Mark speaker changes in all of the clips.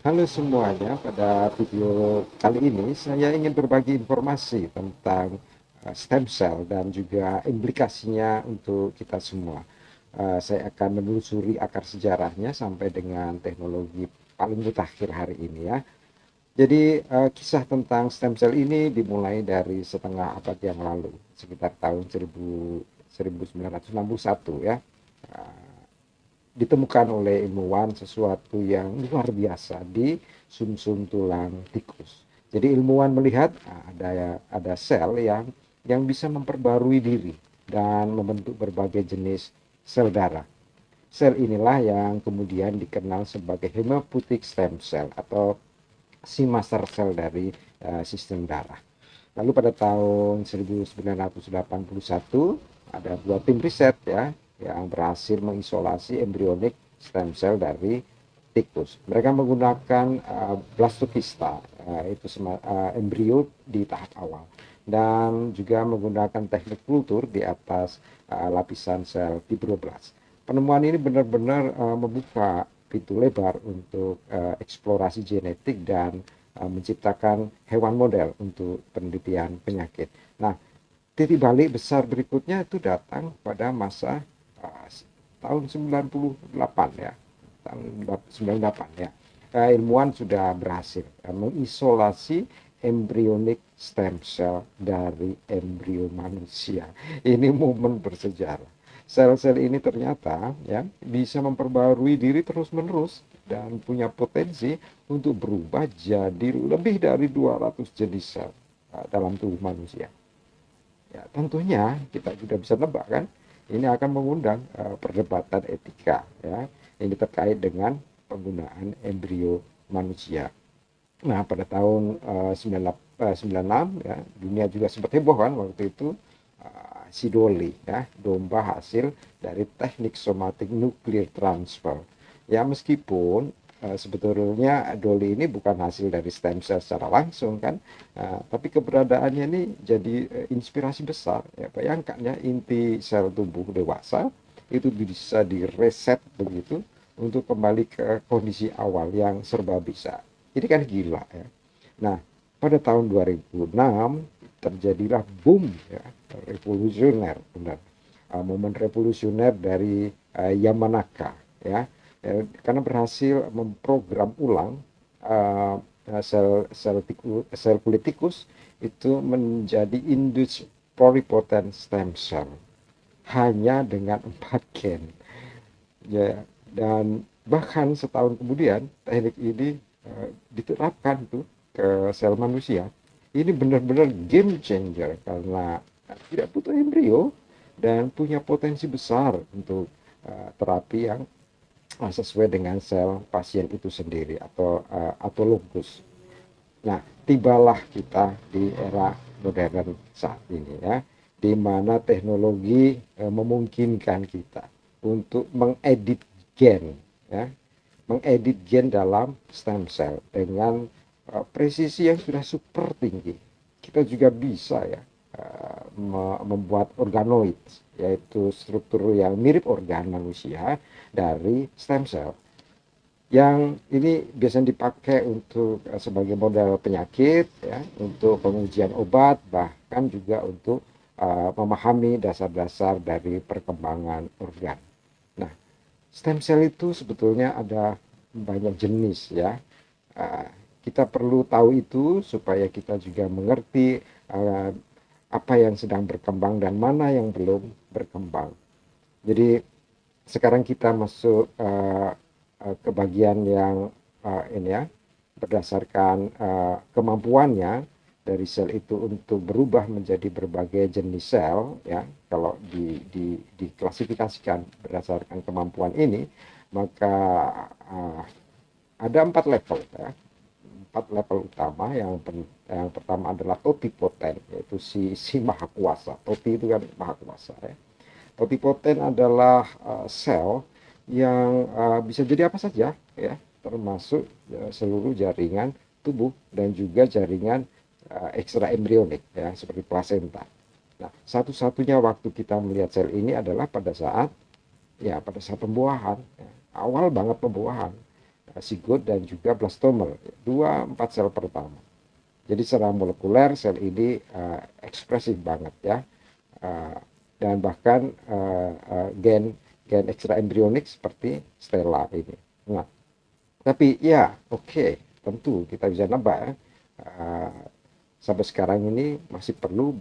Speaker 1: Halo semuanya, pada video kali ini saya ingin berbagi informasi tentang stem cell dan juga implikasinya untuk kita semua. Saya akan menelusuri akar sejarahnya sampai dengan teknologi paling mutakhir hari ini ya. Jadi kisah tentang stem cell ini dimulai dari setengah abad yang lalu, sekitar tahun 1961 ya. Ditemukan oleh ilmuwan sesuatu yang luar biasa di sumsum tulang tikus. Jadi ilmuwan melihat ada sel yang bisa memperbarui diri dan membentuk berbagai jenis sel darah. Sel inilah yang kemudian dikenal sebagai hematopoietic stem cell atau si master cell dari sistem darah. Lalu pada tahun 1981 ada dua tim riset ya yang berhasil mengisolasi embryonic stem cell dari tikus. Mereka menggunakan blastokista, itu embrio di tahap awal, dan juga menggunakan teknik kultur di atas lapisan sel fibroblast. Penemuan ini benar-benar membuka pintu lebar untuk eksplorasi genetik dan menciptakan hewan model untuk penelitian penyakit. Nah, titik balik besar berikutnya itu datang pada masa uh, tahun 98 ya. Tahun 98 ya. Ilmuwan sudah berhasil mengisolasi embryonic stem cell dari embrio manusia. Ini momen bersejarah. Sel-sel ini ternyata ya bisa memperbarui diri terus-menerus dan punya potensi untuk berubah jadi lebih dari 200 jenis sel dalam tubuh manusia. Ya, tentunya kita juga bisa nebak kan, ini akan mengundang perdebatan etika ya, ini terkait dengan penggunaan embrio manusia. Nah, pada tahun 96 ya, dunia juga sempat heboh kan waktu itu, si Dolly ya, domba hasil dari teknik somatic nuclear transfer. Ya meskipun sebetulnya Dolly ini bukan hasil dari stem cell secara langsung kan, tapi keberadaannya ini jadi inspirasi besar. Ya, bayangkan ya, inti sel tubuh dewasa itu bisa direset begitu untuk kembali ke kondisi awal yang serba bisa. Ini kan gila ya. Nah, pada tahun 2006 terjadilah boom ya, revolusioner benar. Momen revolusioner dari Yamanaka ya. Karena berhasil memprogram ulang sel kulit tikus itu menjadi induced pluripotent stem cell hanya dengan 4 gen ya, dan bahkan setahun kemudian teknik ini diterapkan tuh ke sel manusia. Ini benar-benar game changer karena tidak butuh embrio dan punya potensi besar untuk terapi yang sesuai dengan sel pasien itu sendiri atau autologus. Nah, tibalah kita di era modern saat ini ya, di mana teknologi memungkinkan kita untuk mengedit gen ya, mengedit gen dalam stem cell dengan presisi yang sudah super tinggi. Kita juga bisa ya membuat organoid, yaitu struktur yang mirip organ manusia dari stem cell, yang ini biasanya dipakai untuk sebagai model penyakit ya, untuk pengujian obat, bahkan juga untuk memahami dasar-dasar dari perkembangan organ. Nah, stem cell itu sebetulnya ada banyak jenis ya. Uh, Kita perlu tahu itu supaya kita juga mengerti apa yang sedang berkembang dan mana yang belum berkembang. Jadi sekarang kita masuk ke bagian yang ini ya, berdasarkan kemampuannya dari sel itu untuk berubah menjadi berbagai jenis sel ya. Kalau diklasifikasikan berdasarkan kemampuan ini, maka ada 4 level ya. 4 level utama. Yang pertama adalah totipoten, yaitu si maha kuasa. Toti itu kan maha kuasa ya. Totipoten adalah sel yang bisa jadi apa saja ya, termasuk seluruh jaringan tubuh dan juga jaringan ekstra embrionik ya, seperti plasenta. Nah, satu-satunya waktu kita melihat sel ini adalah pada saat pembuahan ya, awal banget pembuahan. zigot dan juga blastoma, 2-4 sel pertama. Jadi secara molekuler sel ini ekspresif banget ya, dan bahkan gen ekstra embrionik seperti Stella ini. Nah, tapi ya tentu kita bisa nebak ya, sampai sekarang ini masih perlu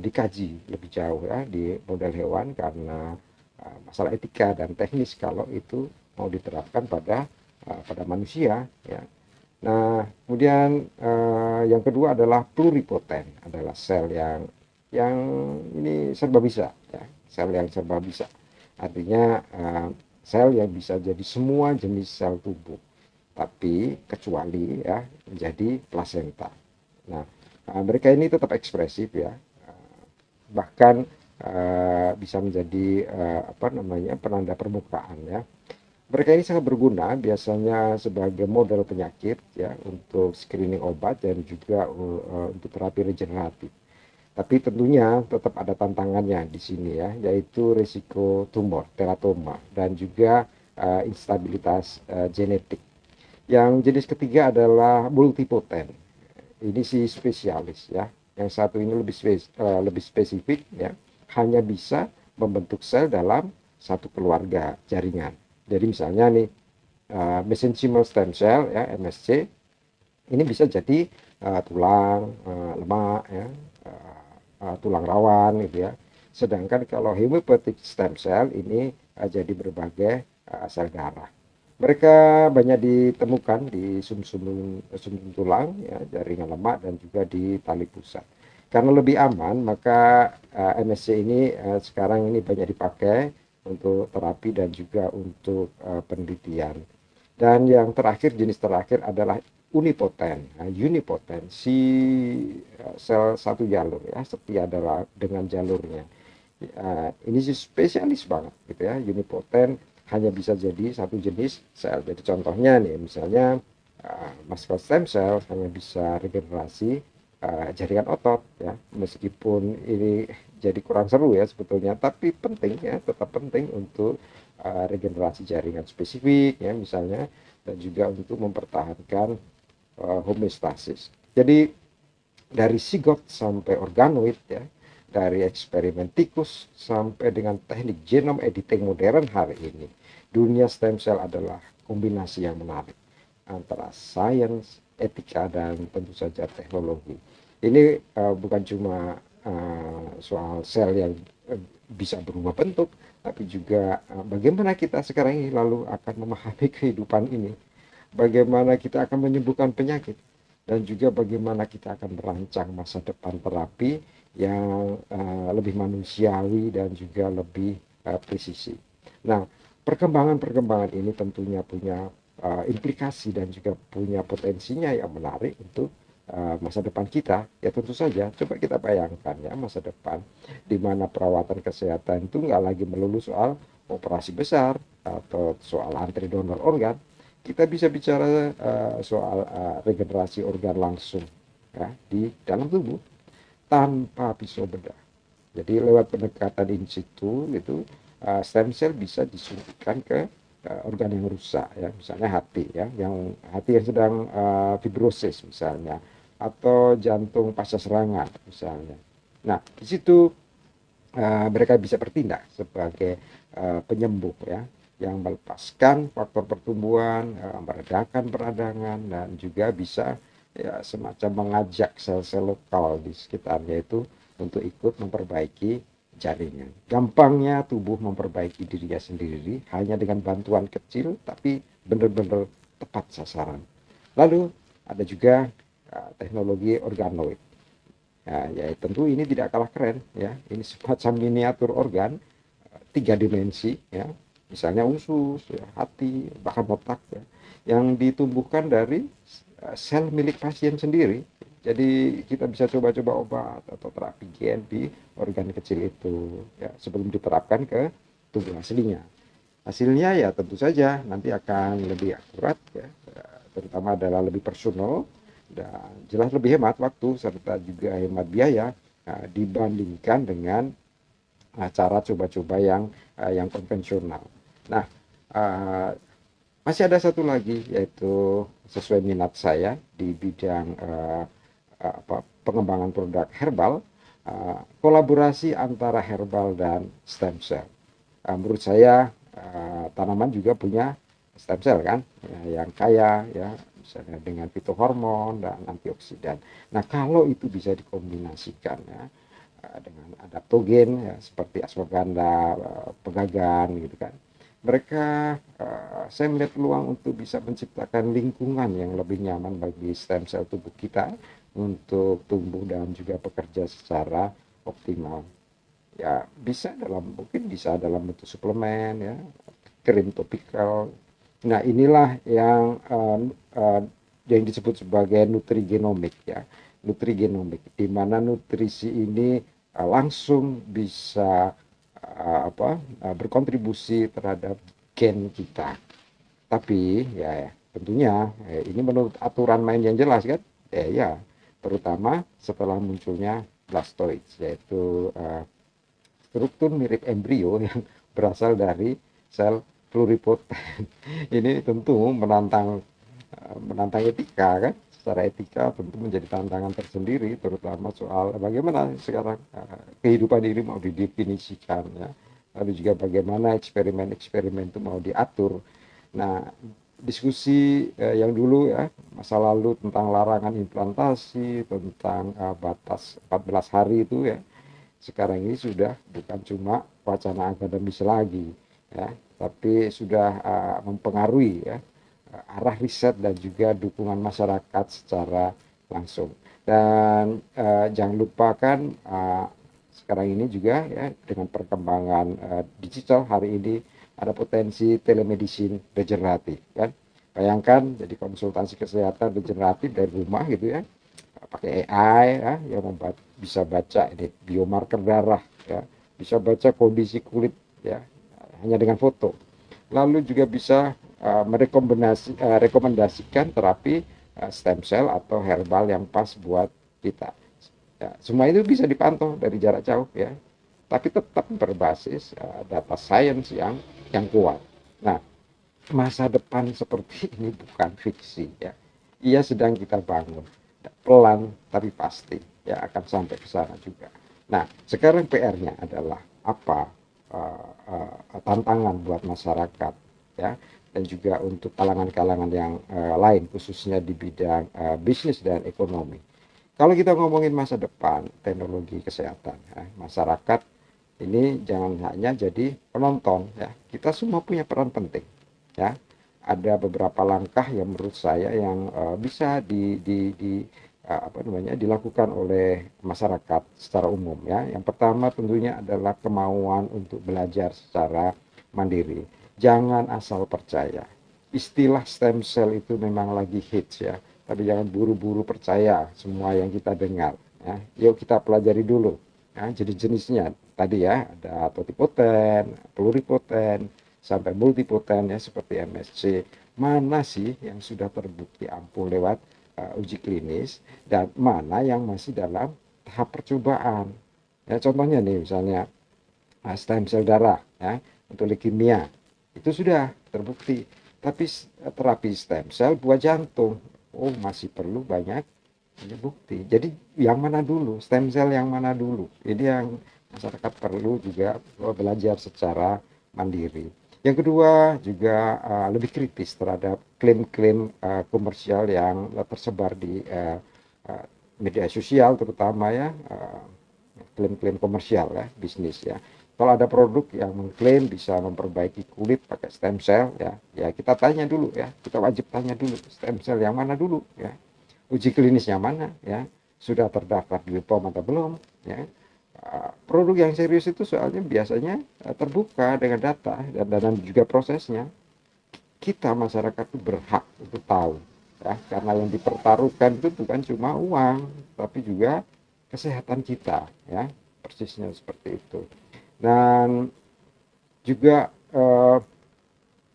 Speaker 1: dikaji lebih jauh ya di model hewan karena masalah etika dan teknis kalau itu mau diterapkan pada manusia ya. Nah, kemudian yang kedua adalah pluripoten, adalah sel yang ini serba bisa ya, sel yang serba bisa. Artinya sel yang bisa jadi semua jenis sel tubuh, tapi kecuali ya menjadi plasenta. Nah, mereka ini tetap ekspresif ya, bahkan bisa menjadi penanda permukaan ya. Mereka ini sangat berguna biasanya sebagai model penyakit ya, untuk screening obat dan juga untuk terapi regeneratif. Tapi tentunya tetap ada tantangannya di sini ya, yaitu risiko tumor, teratoma, dan juga instabilitas genetik. Yang jenis ketiga adalah multipoten. Ini si spesialis ya. Yang satu ini lebih spesifik ya, hanya bisa membentuk sel dalam satu keluarga jaringan. Jadi misalnya nih mesenchymal stem cell ya, MSC, ini bisa jadi tulang, lemak ya, tulang rawan gitu ya. Sedangkan kalau hematopoietic stem cell ini jadi berbagai sel darah. Mereka banyak ditemukan di sum-sum tulang ya, jaringan lemak, dan juga di tali pusat. Karena lebih aman, maka MSC ini sekarang ini banyak dipakai untuk terapi dan juga untuk penelitian. Dan yang terakhir, jenis terakhir adalah unipoten. Nah, unipoten, si sel satu jalur ya, setia adalah dengan jalurnya. Ini sih spesialis banget gitu ya, unipoten, hanya bisa jadi satu jenis sel. Jadi contohnya nih, misalnya muscle stem cell hanya bisa regenerasi jaringan otot ya, meskipun ini jadi kurang seru ya sebetulnya, tapi penting ya, tetap penting untuk regenerasi jaringan spesifik ya misalnya, dan juga untuk mempertahankan homeostasis. Jadi dari zigot sampai organoid ya, dari eksperimen tikus sampai dengan teknik genome editing modern hari ini, dunia stem cell adalah kombinasi yang menarik antara sains, etika, dan tentu saja teknologi. Ini bukan cuma soal sel yang bisa berubah bentuk, tapi juga bagaimana kita sekarang ini lalu akan memahami kehidupan ini, bagaimana kita akan menyembuhkan penyakit, dan juga bagaimana kita akan merancang masa depan terapi yang lebih manusiawi dan juga lebih presisi. Nah, perkembangan-perkembangan ini tentunya punya implikasi dan juga punya potensinya yang menarik untuk masa depan kita. Ya tentu saja, coba kita bayangkan ya masa depan di mana perawatan kesehatan itu nggak lagi melulu soal operasi besar atau soal antri donor organ. Kita bisa bicara soal regenerasi organ langsung ya, di dalam tubuh tanpa pisau bedah. Jadi lewat pendekatan in situ itu stem cell bisa disuntikkan ke organ yang rusak ya, misalnya hati ya, yang hati yang sedang fibrosis misalnya, atau jantung pasca serangan misalnya. Nah, di situ mereka bisa bertindak sebagai penyembuh ya, yang melepaskan faktor pertumbuhan, meredakan peradangan, dan juga bisa ya semacam mengajak sel-sel lokal di sekitarnya itu untuk ikut memperbaiki jaringan. Gampangnya tubuh memperbaiki dirinya sendiri hanya dengan bantuan kecil tapi benar-benar tepat sasaran. Lalu ada juga teknologi organoid. Ya tentu ini tidak kalah keren ya. Ini semacam miniatur organ 3 dimensi ya. Misalnya usus, ya, hati, bahkan otak ya, yang ditumbuhkan dari sel milik pasien sendiri. Jadi kita bisa coba-coba obat atau terapi gen di organ kecil itu ya, sebelum diterapkan ke tubuh aslinya. Hasilnya ya tentu saja nanti akan lebih akurat ya, terutama adalah lebih personal dan jelas lebih hemat waktu serta juga hemat biaya dibandingkan dengan cara coba-coba yang konvensional. Nah, Masih ada satu lagi, yaitu sesuai minat saya di bidang pengembangan produk herbal, kolaborasi antara herbal dan stem cell. Menurut saya tanaman juga punya stem cell kan, ya, yang kaya ya misalnya dengan fitohormon dan antioksidan. Nah kalau itu bisa dikombinasikan ya dengan adaptogen ya, seperti ashwagandha, pegagan gitu kan. Mereka saya melihat peluang untuk bisa menciptakan lingkungan yang lebih nyaman bagi stem cell tubuh kita untuk tumbuh dan juga bekerja secara optimal. Ya bisa mungkin bisa dalam bentuk suplemen ya, krim topikal. Nah inilah yang disebut sebagai nutrigenomik ya, nutrigenomik, di mana nutrisi ini langsung bisa berkontribusi terhadap gen kita. Tapi ya tentunya ini menurut aturan main yang jelas kan, ya terutama setelah munculnya blastoids, yaitu struktur mirip embrio yang berasal dari sel pluripoten. Ini tentu menantang etika kan, secara etika tentu menjadi tantangan tersendiri, terutama soal bagaimana sekarang kehidupan ini mau didefinisikan ya, lalu juga bagaimana eksperimen-eksperimen itu mau diatur. Nah diskusi yang dulu ya masa lalu tentang larangan implantasi, tentang batas 14 hari itu ya, sekarang ini sudah bukan cuma wacana akademis lagi ya, tapi sudah mempengaruhi ya arah riset dan juga dukungan masyarakat secara langsung. Dan jangan lupakan sekarang ini juga ya dengan perkembangan digital hari ini ada potensi telemedicine regeneratif kan. Bayangkan jadi konsultasi kesehatan regeneratif dari rumah gitu ya, pakai AI ya, yang bisa baca ini biomarker darah ya, bisa baca kondisi kulit ya hanya dengan foto. Lalu juga bisa merekomendasikan terapi stem cell atau herbal yang pas buat kita. Ya, semua itu bisa dipantau dari jarak jauh ya, tapi tetap berbasis data science yang kuat. Nah, masa depan seperti ini bukan fiksi ya. Ia sedang kita bangun. Pelan tapi pasti ya akan sampai ke sana juga. Nah, sekarang PR-nya adalah apa tantangan buat masyarakat ya, dan juga untuk kalangan-kalangan yang lain khususnya di bidang bisnis dan ekonomi. Kalau kita ngomongin masa depan teknologi kesehatan ya, masyarakat ini jangan hanya jadi penonton ya. Kita semua punya peran penting ya. Ada beberapa langkah yang menurut saya yang bisa dilakukan oleh masyarakat secara umum ya. Yang pertama tentunya adalah kemauan untuk belajar secara mandiri. Jangan asal percaya. Istilah stem cell itu memang lagi hits ya, tapi jangan buru-buru percaya semua yang kita dengar ya. Yuk kita pelajari dulu ya, jenis-jenisnya tadi ya, ada totipoten, pluripoten, sampai multipoten ya seperti MSC. Mana sih yang sudah terbukti ampuh lewat uji klinis dan mana yang masih dalam tahap percobaan. Ya, contohnya nih misalnya stem sel darah ya untuk leukemia itu sudah terbukti, tapi terapi stem sel buat jantung masih perlu banyak bukti. Jadi yang mana dulu, stem sel yang mana dulu, ini yang masyarakat perlu juga belajar secara mandiri. Yang kedua juga lebih kritis terhadap klaim-klaim komersial yang tersebar di media sosial terutama ya, klaim-klaim komersial ya, bisnis ya. Kalau ada produk yang mengklaim bisa memperbaiki kulit pakai stem cell ya kita tanya dulu ya, kita wajib tanya dulu stem cell yang mana dulu ya, uji klinisnya mana ya, sudah terdaftar di BPOM atau belum ya. Produk yang serius itu soalnya biasanya terbuka dengan data dan juga prosesnya. Kita masyarakat itu berhak untuk tahu ya, karena yang dipertaruhkan itu bukan cuma uang tapi juga kesehatan kita ya, persisnya seperti itu. Dan juga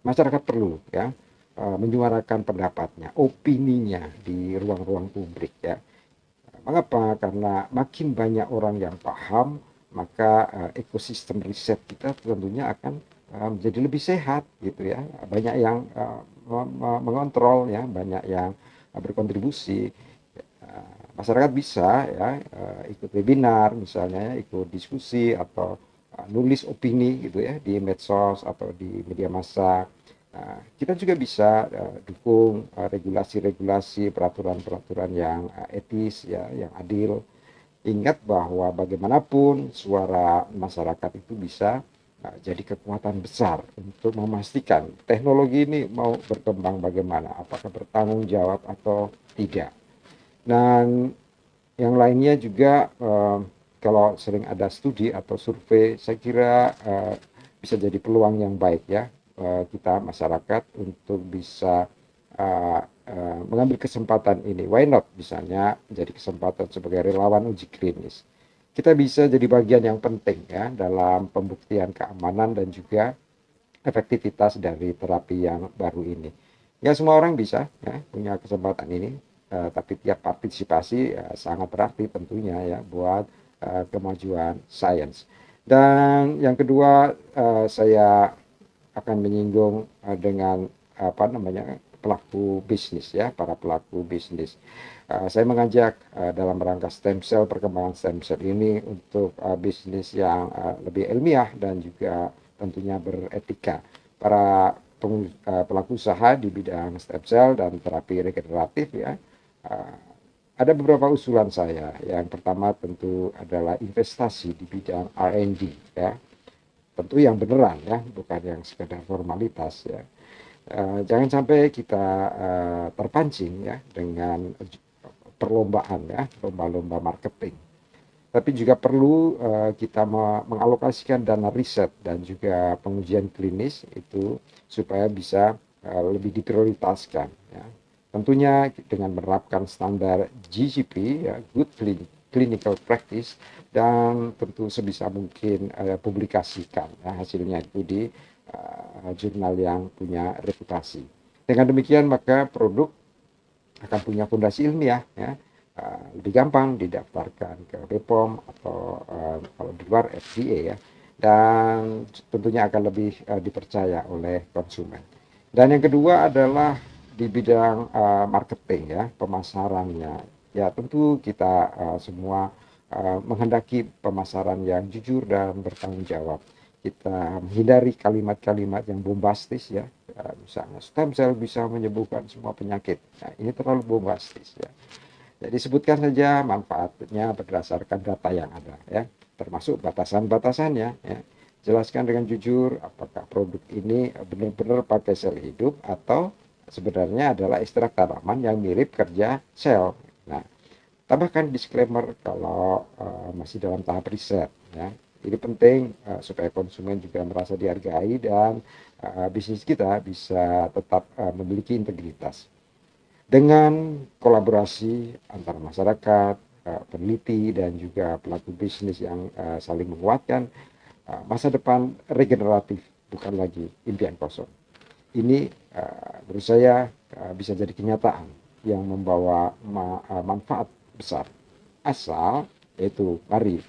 Speaker 1: masyarakat perlu ya menyuarakan pendapatnya, opininya di ruang-ruang publik ya. Mengapa? Karena makin banyak orang yang paham, maka ekosistem riset kita tentunya akan menjadi lebih sehat gitu ya. Banyak yang mengontrol ya, banyak yang berkontribusi. Masyarakat bisa ya ikut webinar misalnya, ikut diskusi atau nulis opini gitu ya di medsos atau di media massa. Kita juga bisa dukung regulasi-regulasi, peraturan-peraturan yang etis ya, yang adil. Ingat bahwa bagaimanapun suara masyarakat itu bisa jadi kekuatan besar untuk memastikan teknologi ini mau berkembang bagaimana, apakah bertanggung jawab atau tidak. Dan yang lainnya juga kalau sering ada studi atau survei, saya kira bisa jadi peluang yang baik ya kita masyarakat untuk bisa mengambil kesempatan ini. Why not? Misalnya jadi kesempatan sebagai relawan uji klinis. Kita bisa jadi bagian yang penting ya dalam pembuktian keamanan dan juga efektivitas dari terapi yang baru ini. Ya semua orang bisa ya punya kesempatan ini, tapi tiap partisipasi sangat berarti tentunya ya buat kemajuan sains. Dan yang kedua saya akan menyinggung dengan apa namanya pelaku bisnis ya, para pelaku bisnis. Saya mengajak dalam rangka stem cell, perkembangan stem cell ini untuk bisnis yang lebih ilmiah dan juga tentunya beretika. Para pelaku usaha di bidang stem cell dan terapi regeneratif ya, ada beberapa usulan saya. Yang pertama tentu adalah investasi di bidang R&D ya, tentu yang beneran ya, bukan yang sekedar formalitas ya. Jangan sampai kita terpancing ya dengan perlombaan ya, lomba-lomba marketing. Tapi juga perlu kita mengalokasikan dana riset dan juga pengujian klinis itu supaya bisa lebih diprioritaskan ya. Tentunya dengan menerapkan standar GCP ya, Good Clinical Practice, dan tentu sebisa mungkin publikasikan ya, hasilnya itu di jurnal yang punya reputasi. Dengan demikian maka produk akan punya fondasi ilmiah ya, lebih gampang didaftarkan ke BPOM atau kalau di luar FDA ya, dan tentunya akan lebih dipercaya oleh konsumen. Dan yang kedua adalah di bidang marketing ya, pemasarannya. Ya tentu kita semua menghendaki pemasaran yang jujur dan bertanggung jawab. Kita menghindari kalimat-kalimat yang bombastis ya, misalnya stem cell bisa menyembuhkan semua penyakit. Nah, ini terlalu bombastis ya. Jadi sebutkan saja manfaatnya berdasarkan data yang ada ya, termasuk batasan-batasannya ya. Jelaskan dengan jujur apakah produk ini benar-benar pakai sel hidup atau sebenarnya adalah ekstrak tanaman yang mirip kerja sel. Nah, tambahkan disclaimer kalau masih dalam tahap riset ya. Ini penting supaya konsumen juga merasa dihargai dan bisnis kita bisa tetap memiliki integritas. Dengan kolaborasi antara masyarakat, peneliti dan juga pelaku bisnis yang saling menguatkan, masa depan regeneratif bukan lagi impian kosong. Ini menurut saya bisa jadi kenyataan yang membawa manfaat besar. Asal yaitu mari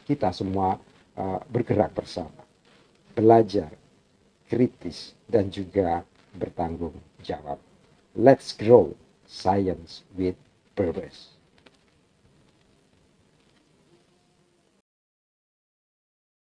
Speaker 1: kita semua bergerak bersama, belajar, kritis, dan juga bertanggung jawab. Let's grow science with purpose.